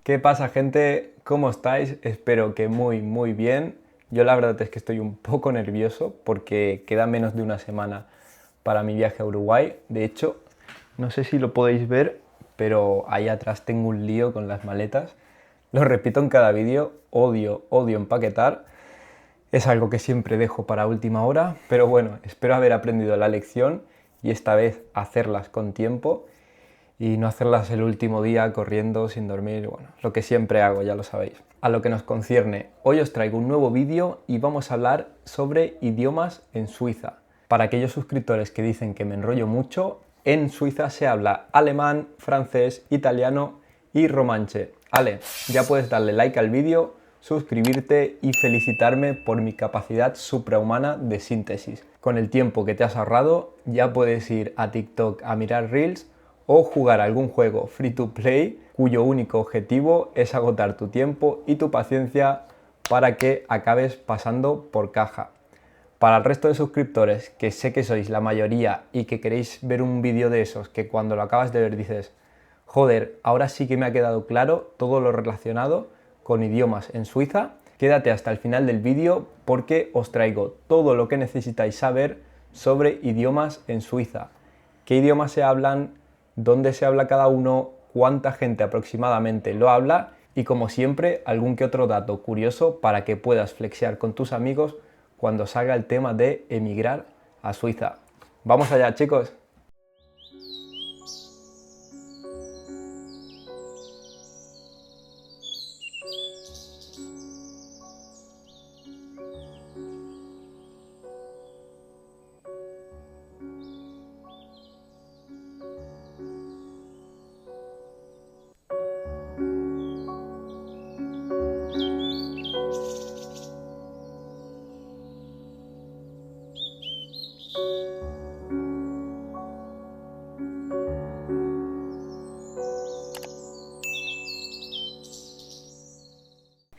¿Qué pasa, gente? ¿Cómo estáis? Espero que muy bien. Yo la verdad es que estoy un poco nervioso porque queda menos de una semana para mi viaje a Uruguay. De hecho, no sé si lo podéis ver, pero ahí atrás tengo un lío con las maletas. Lo repito en cada vídeo, odio empaquetar. Es algo que siempre dejo para última hora, pero bueno, espero haber aprendido la lección y esta vez hacerlas con tiempo y no hacerlas el último día corriendo sin dormir, bueno, lo que siempre hago, ya lo sabéis. A lo que nos concierne, hoy os traigo un nuevo vídeo y vamos a hablar sobre idiomas en Suiza. Para aquellos suscriptores que dicen que me enrollo mucho, en Suiza se habla alemán, francés, italiano y romanche. Ale, ya puedes darle like al vídeo, suscribirte y felicitarme por mi capacidad suprahumana de síntesis. Con el tiempo que te has ahorrado, ya puedes ir a TikTok a mirar Reels o jugar algún juego free to play cuyo único objetivo es agotar tu tiempo y tu paciencia para que acabes pasando por caja. Para el resto de suscriptores, que sé que sois la mayoría y que queréis ver un vídeo de esos que cuando lo acabas de ver dices, joder, ahora sí que me ha quedado claro todo lo relacionado con idiomas en Suiza, quédate hasta el final del vídeo porque os traigo todo lo que necesitáis saber sobre idiomas en Suiza. ¿Qué idiomas se hablan? ¿Dónde se habla cada uno? ¿Cuánta gente aproximadamente lo habla? Y como siempre, algún que otro dato curioso para que puedas flexear con tus amigos cuando salga el tema de emigrar a Suiza. ¡Vamos allá, chicos!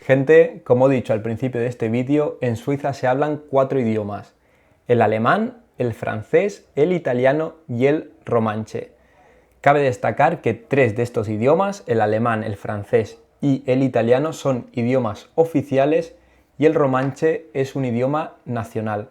Gente, como he dicho al principio de este vídeo, en Suiza se hablan 4 idiomas: el alemán, el francés, el italiano y el romanche. Cabe destacar que 3 de estos idiomas, el alemán, el francés y el italiano, son idiomas oficiales y el romanche es un idioma nacional.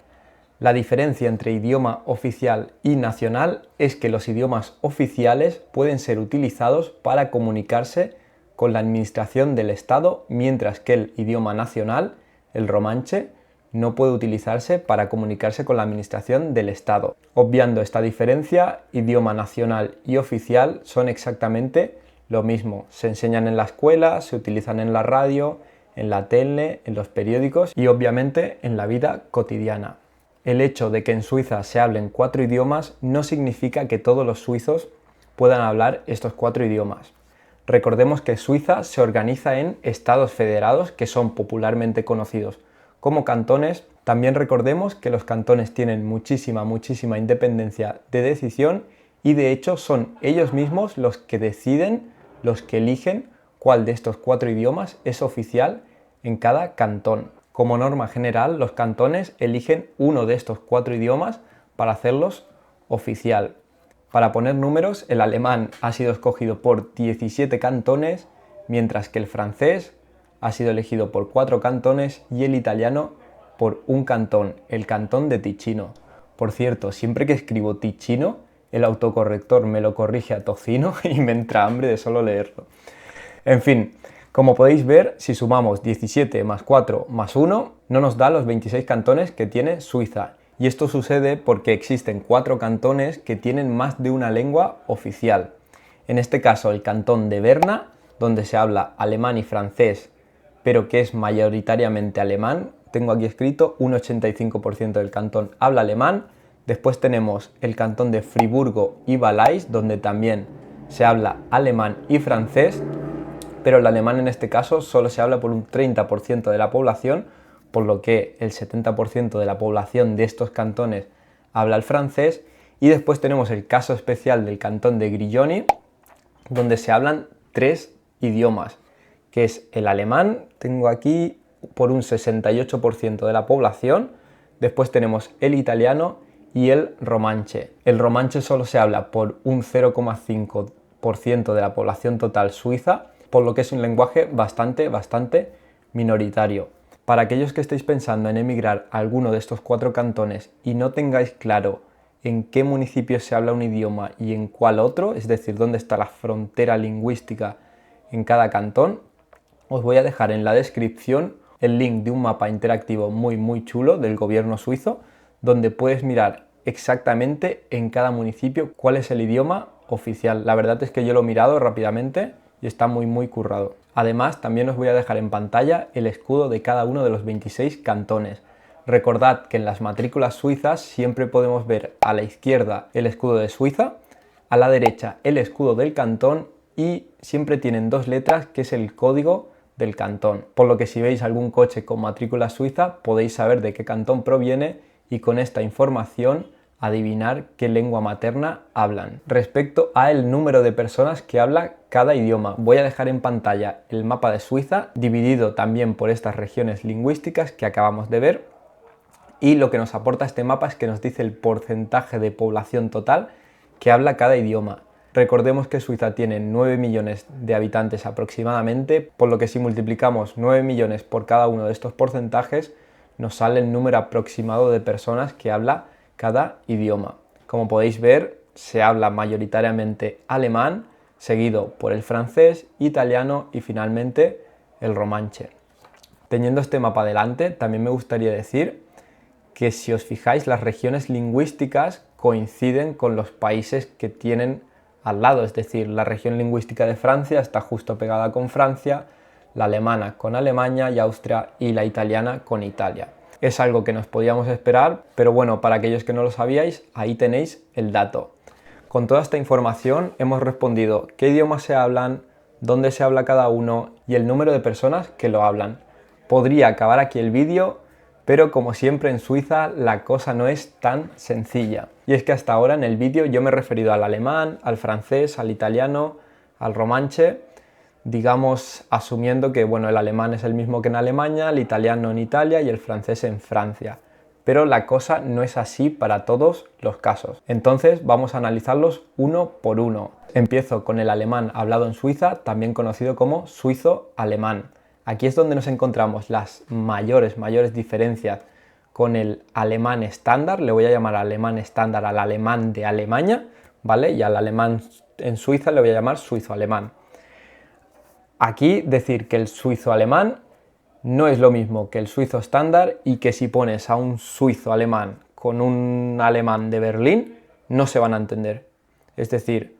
La diferencia entre idioma oficial y nacional es que los idiomas oficiales pueden ser utilizados para comunicarse con la administración del Estado, mientras que el idioma nacional, el romanche, no puede utilizarse para comunicarse con la administración del Estado. Obviando esta diferencia, idioma nacional y oficial son exactamente lo mismo. Se enseñan en la escuela, se utilizan en la radio, en la tele, en los periódicos y obviamente en la vida cotidiana. El hecho de que en Suiza se hablen 4 idiomas no significa que todos los suizos puedan hablar estos 4 idiomas. Recordemos que Suiza se organiza en estados federados que son popularmente conocidos como cantones. También recordemos que los cantones tienen muchísima independencia de decisión y de hecho son ellos mismos los que deciden, los que eligen cuál de estos 4 idiomas es oficial en cada cantón. Como norma general, los cantones eligen uno de estos 4 idiomas para hacerlos oficial. Para poner números, el alemán ha sido escogido por 17 cantones, mientras que el francés ha sido elegido por 4 cantones y el italiano por un cantón, el cantón de Ticino. Por cierto, siempre que escribo Ticino, el autocorrector me lo corrige a tocino y me entra hambre de solo leerlo. En fin, como podéis ver, si sumamos 17 más 4 más 1, no nos da los 26 cantones que tiene Suiza. Y esto sucede porque existen 4 cantones que tienen más de una lengua oficial. En este caso, el cantón de Berna, donde se habla alemán y francés, pero que es mayoritariamente alemán. Tengo aquí escrito un 85% del cantón habla alemán. Después tenemos el cantón de Friburgo y Valais, donde también se habla alemán y francés, pero el alemán en este caso solo se habla por un 30% de la población, por lo que el 70% de la población de estos cantones habla el francés. Y después tenemos el caso especial del cantón de Grigioni, donde se hablan 3 idiomas, que es el alemán, tengo aquí por un 68% de la población. Después tenemos el italiano y el romanche. El romanche solo se habla por un 0,5% de la población total suiza, por lo que es un lenguaje bastante minoritario. Para aquellos que estéis pensando en emigrar a alguno de estos 4 cantones y no tengáis claro en qué municipio se habla un idioma y en cuál otro, es decir, dónde está la frontera lingüística en cada cantón, os voy a dejar en la descripción el link de un mapa interactivo muy chulo del gobierno suizo, donde puedes mirar exactamente en cada municipio cuál es el idioma oficial. La verdad es que yo lo he mirado rápidamente y está muy currado. Además, también os voy a dejar en pantalla el escudo de cada uno de los 26 cantones. Recordad que en las matrículas suizas siempre podemos ver a la izquierda el escudo de Suiza, a la derecha el escudo del cantón y siempre tienen 2 letras que es el código del cantón. Por lo que si veis algún coche con matrícula suiza podéis saber de qué cantón proviene y con esta información adivinar qué lengua materna hablan. Respecto al número de personas que habla cada idioma, voy a dejar en pantalla el mapa de Suiza dividido también por estas regiones lingüísticas que acabamos de ver, y lo que nos aporta este mapa es que nos dice el porcentaje de población total que habla cada idioma. Recordemos que Suiza tiene 9 millones de habitantes aproximadamente, por lo que si multiplicamos 9 millones por cada uno de estos porcentajes nos sale el número aproximado de personas que habla cada idioma. Como podéis ver, se habla mayoritariamente alemán, seguido por el francés, italiano y finalmente el romanche. Teniendo este mapa delante, también me gustaría decir que si os fijáis, las regiones lingüísticas coinciden con los países que tienen al lado, es decir, la región lingüística de Francia está justo pegada con Francia, la alemana con Alemania y Austria y la italiana con Italia. Es algo que nos podíamos esperar, pero bueno, para aquellos que no lo sabíais, ahí tenéis el dato. Con toda esta información hemos respondido qué idiomas se hablan, dónde se habla cada uno y el número de personas que lo hablan. Podría acabar aquí el vídeo, pero como siempre en Suiza la cosa no es tan sencilla. Y es que hasta ahora en el vídeo yo me he referido al alemán, al francés, al italiano, al romanche, digamos asumiendo que bueno, el alemán es el mismo que en Alemania, el italiano en Italia y el francés en Francia. Pero la cosa no es así para todos los casos. Entonces vamos a analizarlos uno por uno. Empiezo con el alemán hablado en Suiza, también conocido como suizo-alemán. Aquí es donde nos encontramos las mayores diferencias con el alemán estándar. Le voy a llamar alemán estándar al alemán de Alemania, ¿vale? Y al alemán en Suiza le voy a llamar suizo-alemán. Aquí decir que el suizo-alemán no es lo mismo que el suizo estándar y que si pones a un suizo alemán con un alemán de Berlín no se van a entender. Es decir,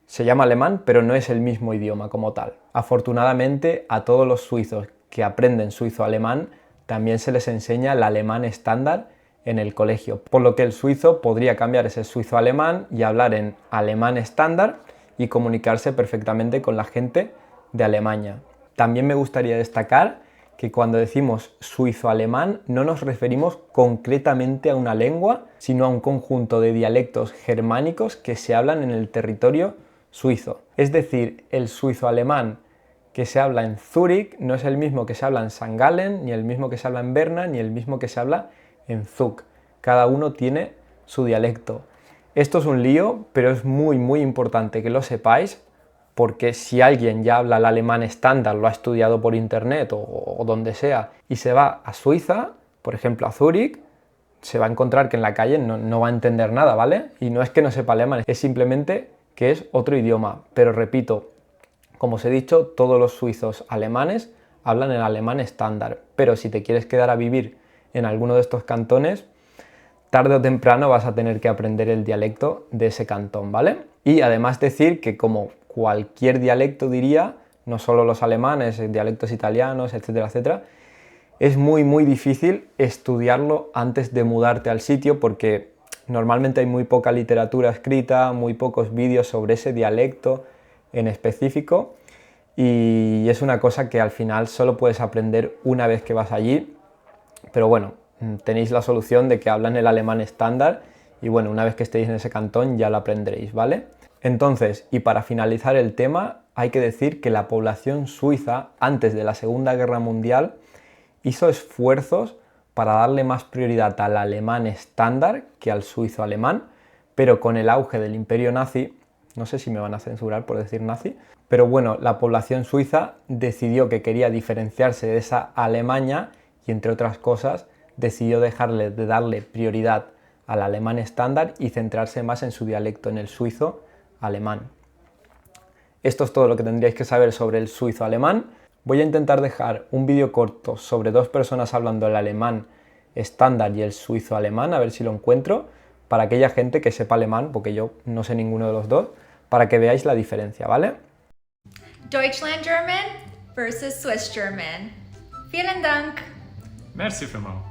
se llama alemán pero no es el mismo idioma como tal. Afortunadamente a todos los suizos que aprenden suizo-alemán también se les enseña el alemán estándar en el colegio, por lo que el suizo podría cambiar ese suizo-alemán y hablar en alemán estándar y comunicarse perfectamente con la gente de Alemania. También me gustaría destacar que cuando decimos suizo-alemán no nos referimos concretamente a una lengua, sino a un conjunto de dialectos germánicos que se hablan en el territorio suizo. Es decir, el suizo-alemán que se habla en Zúrich no es el mismo que se habla en St. Gallen, ni el mismo que se habla en Berna, ni el mismo que se habla en Zug. Cada uno tiene su dialecto. Esto es un lío, pero es muy importante que lo sepáis, porque si alguien ya habla el alemán estándar, lo ha estudiado por internet o donde sea, y se va a Suiza, por ejemplo a Zúrich, se va a encontrar que en la calle no va a entender nada, ¿vale? Y no es que no sepa alemán, es simplemente que es otro idioma. Pero repito, como os he dicho, todos los suizos alemanes hablan el alemán estándar, pero si te quieres quedar a vivir en alguno de estos cantones, tarde o temprano vas a tener que aprender el dialecto de ese cantón, ¿vale? Y además decir que como cualquier dialecto diría, no solo los alemanes, dialectos italianos, etcétera, es muy difícil estudiarlo antes de mudarte al sitio porque normalmente hay muy poca literatura escrita, muy pocos vídeos sobre ese dialecto en específico y es una cosa que al final solo puedes aprender una vez que vas allí, pero bueno, tenéis la solución de que hablan el alemán estándar y bueno, una vez que estéis en ese cantón ya lo aprenderéis, ¿vale? Entonces, y para finalizar el tema, hay que decir que la población suiza, antes de la Segunda Guerra Mundial, hizo esfuerzos para darle más prioridad al alemán estándar que al suizo alemán, pero con el auge del imperio nazi, no sé si me van a censurar por decir nazi, Pero bueno, la población suiza decidió que quería diferenciarse de esa Alemania y, entre otras cosas, decidió dejarle de darle prioridad al alemán estándar y centrarse más en su dialecto, en el suizo alemán. Esto es todo lo que tendríais que saber sobre el suizo alemán. Voy a intentar dejar un vídeo corto sobre dos personas hablando el alemán estándar y el suizo alemán, a ver si lo encuentro, para aquella gente que sepa alemán, porque yo no sé ninguno de los dos, para que veáis la diferencia, ¿vale? Deutschland German versus Swiss German. Vielen Dank. Merci vielmals.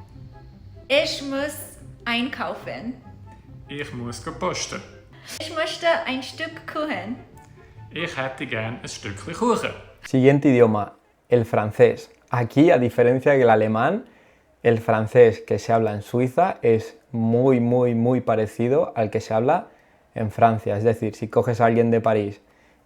Ich muss einkaufen. Ich muss posten. Ich möchte ein Stück Kuchen. Ich hätte gern ein Stückchen Kuchen. Siguiente idioma, el francés. Aquí, a diferencia del alemán, el francés que se habla en Suiza es muy parecido al que se habla en Francia. Es decir, si coges a alguien de París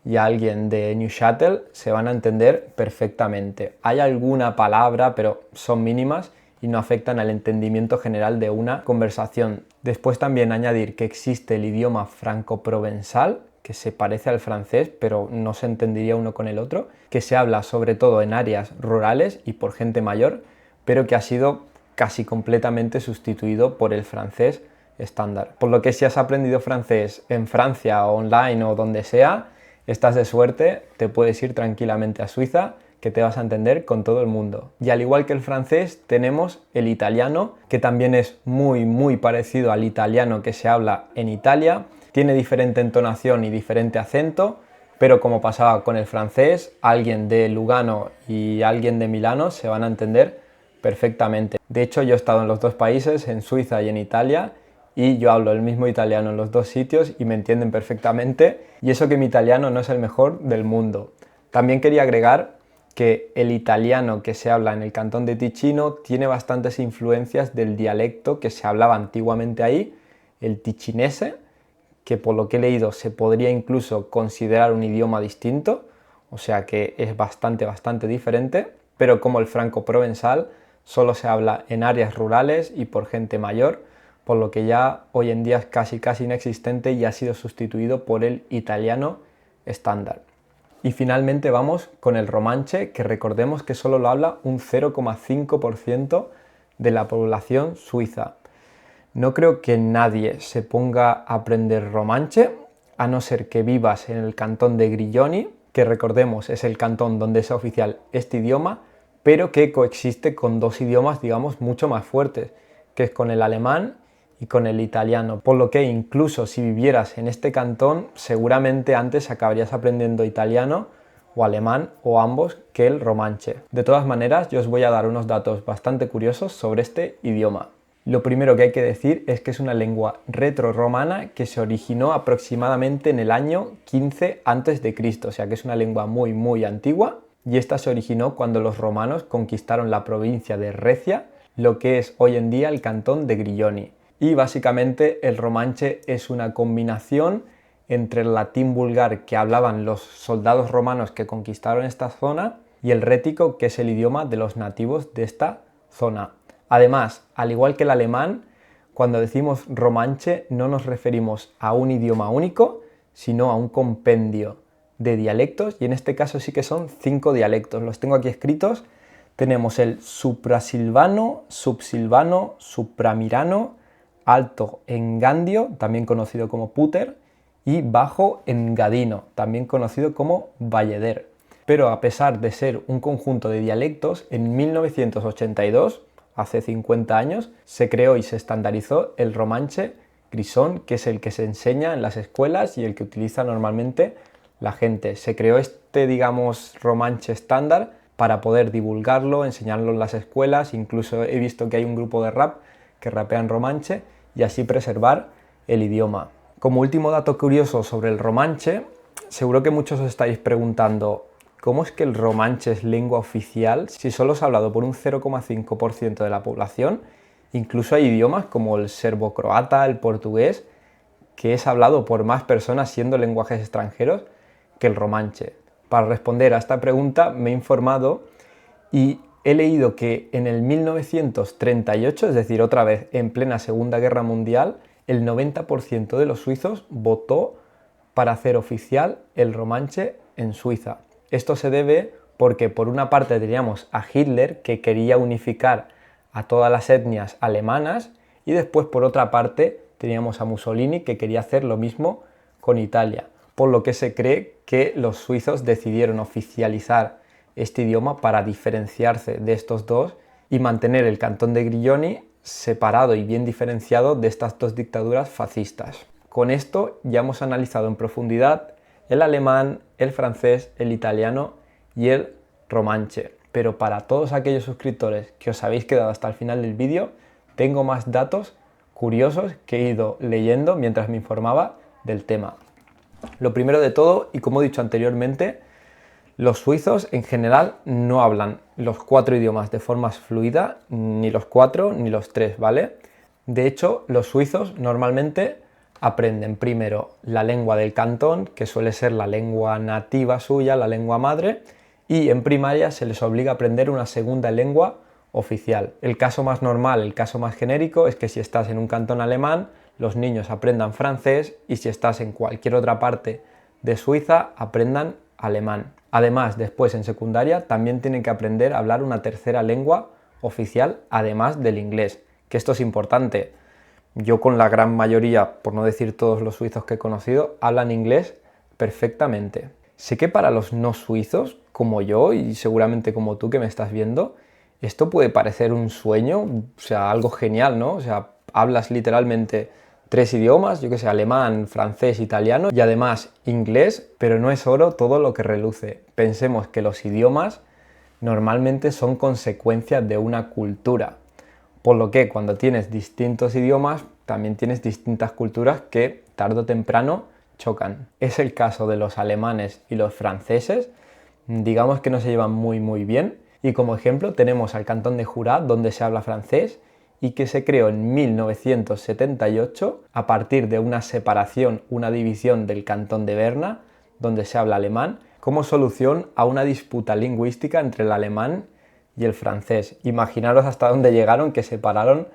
y a alguien de Neuchâtel, se van a entender perfectamente. Hay alguna palabra, pero son mínimas y no afectan al entendimiento general de una conversación. Después también añadir que existe el idioma franco-provenzal, que se parece al francés, pero no se entendería uno con el otro, que se habla sobre todo en áreas rurales y por gente mayor, pero que ha sido casi completamente sustituido por el francés estándar. Por lo que si has aprendido francés en Francia, online o donde sea, estás de suerte, te puedes ir tranquilamente a Suiza, que te vas a entender con todo el mundo. Y al igual que el francés, tenemos el italiano, que también es muy parecido al italiano que se habla en Italia. Tiene diferente entonación y diferente acento, pero como pasaba con el francés, alguien de Lugano y alguien de Milano se van a entender perfectamente. De hecho, yo he estado en los dos países, en Suiza y en Italia, y yo hablo el mismo italiano en los dos sitios y me entienden perfectamente, y eso que mi italiano no es el mejor del mundo. También quería agregar que el italiano que se habla en el cantón de Ticino tiene bastantes influencias del dialecto que se hablaba antiguamente ahí, el ticinese, que por lo que he leído se podría incluso considerar un idioma distinto, o sea que es bastante diferente, pero como el franco-provenzal solo se habla en áreas rurales y por gente mayor, por lo que ya hoy en día es casi inexistente y ha sido sustituido por el italiano estándar. Y finalmente vamos con el romanche, que recordemos que solo lo habla un 0,5% de la población suiza. No creo que nadie se ponga a aprender romanche, a no ser que vivas en el cantón de Grigioni, que recordemos es el cantón donde es oficial este idioma, pero que coexiste con dos idiomas, digamos, mucho más fuertes, que es con el alemán y con el italiano, por lo que incluso si vivieras en este cantón, seguramente antes acabarías aprendiendo italiano o alemán o ambos que el romanche. De todas maneras, yo os voy a dar unos datos bastante curiosos sobre este idioma. Lo primero que hay que decir es que es una lengua retrorromana que se originó aproximadamente en el año 15 a.C., o sea que es una lengua muy antigua, y esta se originó cuando los romanos conquistaron la provincia de Recia, lo que es hoy en día el cantón de Grigioni. Y básicamente el romanche es una combinación entre el latín vulgar que hablaban los soldados romanos que conquistaron esta zona y el rético, que es el idioma de los nativos de esta zona. Además, al igual que el alemán, cuando decimos romanche no nos referimos a un idioma único, sino a un compendio de dialectos, y en este caso sí que son 5 dialectos. Los tengo aquí escritos. Tenemos el suprasilvano, subsilvano, supramirano, alto engandio, también conocido como puter, y bajo engadino, también conocido como valleder. Pero a pesar de ser un conjunto de dialectos, en 1982, hace 50 años, se creó y se estandarizó el romanche grisón, que es el que se enseña en las escuelas y el que utiliza normalmente la gente. Se creó este, digamos, romanche estándar para poder divulgarlo, enseñarlo en las escuelas. Incluso he visto que hay un grupo de rap que rapean romanche y así preservar el idioma. Como último dato curioso sobre el romanche, seguro que muchos os estáis preguntando ¿cómo es que el romanche es lengua oficial si solo es hablado por un 0,5% de la población? Incluso hay idiomas como el serbo-croata, el portugués, que es hablado por más personas siendo lenguajes extranjeros que el romanche. Para responder a esta pregunta me he informado y he leído que en el 1938, es decir, otra vez en plena Segunda Guerra Mundial, el 90% de los suizos votó para hacer oficial el romanche en Suiza. Esto se debe porque por una parte teníamos a Hitler, que quería unificar a todas las etnias alemanas, y después por otra parte teníamos a Mussolini, que quería hacer lo mismo con Italia, por lo que se cree que los suizos decidieron oficializar este idioma para diferenciarse de estos dos y mantener el cantón de Grilloni separado y bien diferenciado de estas dos dictaduras fascistas. Con esto ya hemos analizado en profundidad el alemán, el francés, el italiano y el romanche. Pero para todos aquellos suscriptores que os habéis quedado hasta el final del vídeo, tengo más datos curiosos que he ido leyendo mientras me informaba del tema. Lo primero de todo, y como he dicho anteriormente, los suizos en general no hablan los 4 idiomas de forma fluida, ni los 4 ni los 3, ¿vale? De hecho, los suizos normalmente aprenden primero la lengua del cantón, que suele ser la lengua nativa suya, la lengua madre, y en primaria se les obliga a aprender una segunda lengua oficial. El caso más normal, el caso más genérico, es que si estás en un cantón alemán, los niños aprendan francés, y si estás en cualquier otra parte de Suiza, aprendan alemán. Además, después en secundaria también tienen que aprender a hablar una tercera lengua oficial, además del inglés, que esto es importante. Yo con la gran mayoría, por no decir todos los suizos que he conocido, hablan inglés perfectamente. Sé que para los no suizos, como yo y seguramente como tú que me estás viendo, esto puede parecer un sueño, o sea, algo genial, ¿no? O sea, hablas literalmente 3 idiomas, yo que sé, alemán, francés, italiano y además inglés, pero no es oro todo lo que reluce. Pensemos que los idiomas normalmente son consecuencia de una cultura, por lo que cuando tienes distintos idiomas también tienes distintas culturas que tarde o temprano chocan. Es el caso de los alemanes y los franceses, digamos que no se llevan muy bien, y como ejemplo tenemos al cantón de Jura, donde se habla francés y que se creó en 1978 a partir de una separación, una división del cantón de Berna, donde se habla alemán, como solución a una disputa lingüística entre el alemán y el francés. Imaginaros hasta dónde llegaron, que separaron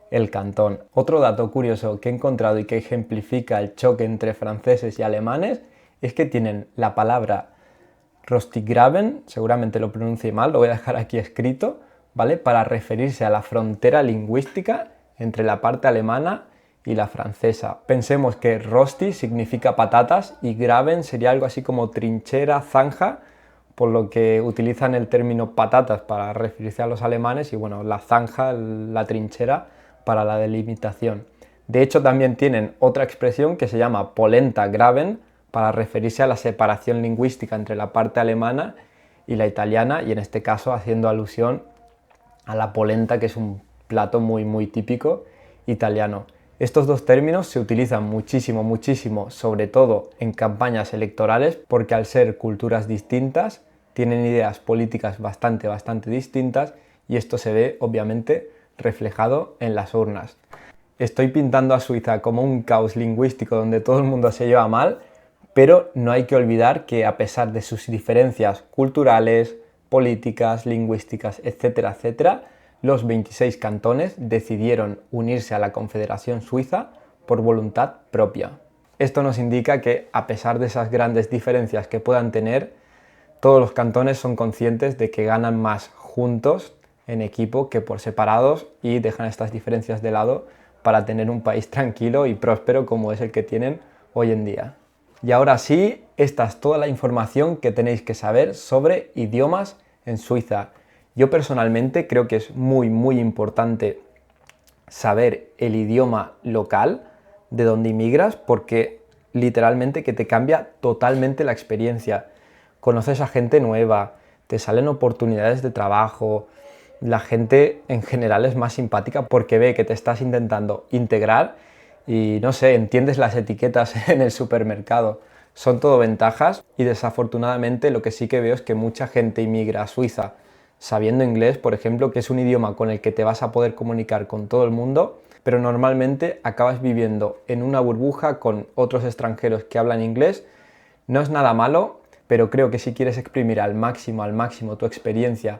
el cantón. Otro dato curioso que he encontrado y que ejemplifica el choque entre franceses y alemanes es que tienen la palabra Rostigraben, seguramente lo pronuncie mal, lo voy a dejar aquí escrito, ¿vale? Para referirse a la frontera lingüística entre la parte alemana y la francesa. Pensemos que Rosti significa patatas y Graben sería algo así como trinchera, zanja, por lo que utilizan el término patatas para referirse a los alemanes y bueno, la zanja, la trinchera, para la delimitación. De hecho, también tienen otra expresión que se llama Polenta Graben para referirse a la separación lingüística entre la parte alemana y la italiana, y en este caso haciendo alusión a la polenta, que es un plato muy típico italiano. Estos dos términos se utilizan muchísimo, sobre todo en campañas electorales, porque al ser culturas distintas, tienen ideas políticas bastante distintas, y esto se ve obviamente reflejado en las urnas. Estoy pintando a Suiza como un caos lingüístico donde todo el mundo se lleva mal, pero no hay que olvidar que a pesar de sus diferencias culturales, políticas, lingüísticas, etcétera, los 26 cantones decidieron unirse a la Confederación Suiza por voluntad propia. Esto nos indica que, a pesar de esas grandes diferencias que puedan tener, todos los cantones son conscientes de que ganan más juntos, en equipo, que por separados, y dejan estas diferencias de lado para tener un país tranquilo y próspero como es el que tienen hoy en día. Y ahora sí, esta es toda la información que tenéis que saber sobre idiomas en Suiza. Yo personalmente creo que es muy importante saber el idioma local de donde inmigras, porque literalmente que te cambia totalmente la experiencia. Conoces a gente nueva, te salen oportunidades de trabajo, la gente en general es más simpática porque ve que te estás intentando integrar y, no sé, entiendes las etiquetas en el supermercado. Son todo ventajas, y desafortunadamente lo que sí que veo es que mucha gente inmigra a Suiza sabiendo inglés, por ejemplo, que es un idioma con el que te vas a poder comunicar con todo el mundo, pero normalmente acabas viviendo en una burbuja con otros extranjeros que hablan inglés. No es nada malo, pero creo que si quieres exprimir al máximo tu experiencia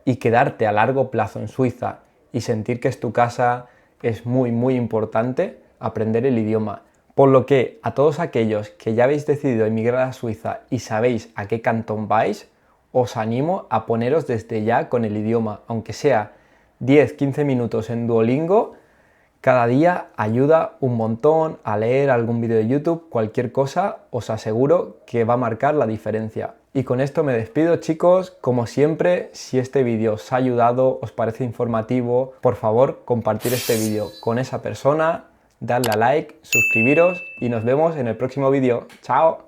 y quedarte a largo plazo en Suiza y sentir que es tu casa, es muy importante aprender el idioma, Por lo que a todos aquellos que ya habéis decidido emigrar a Suiza y sabéis a qué cantón vais, os animo a poneros desde ya con el idioma, aunque sea 10-15 minutos en Duolingo. Cada día ayuda un montón a leer algún vídeo de YouTube, cualquier cosa, os aseguro que va a marcar la diferencia. Y con esto me despido, chicos. Como siempre, si este vídeo os ha ayudado, os parece informativo, por favor, compartir este vídeo con esa persona, darle a like, suscribiros y nos vemos en el próximo vídeo. ¡Chao!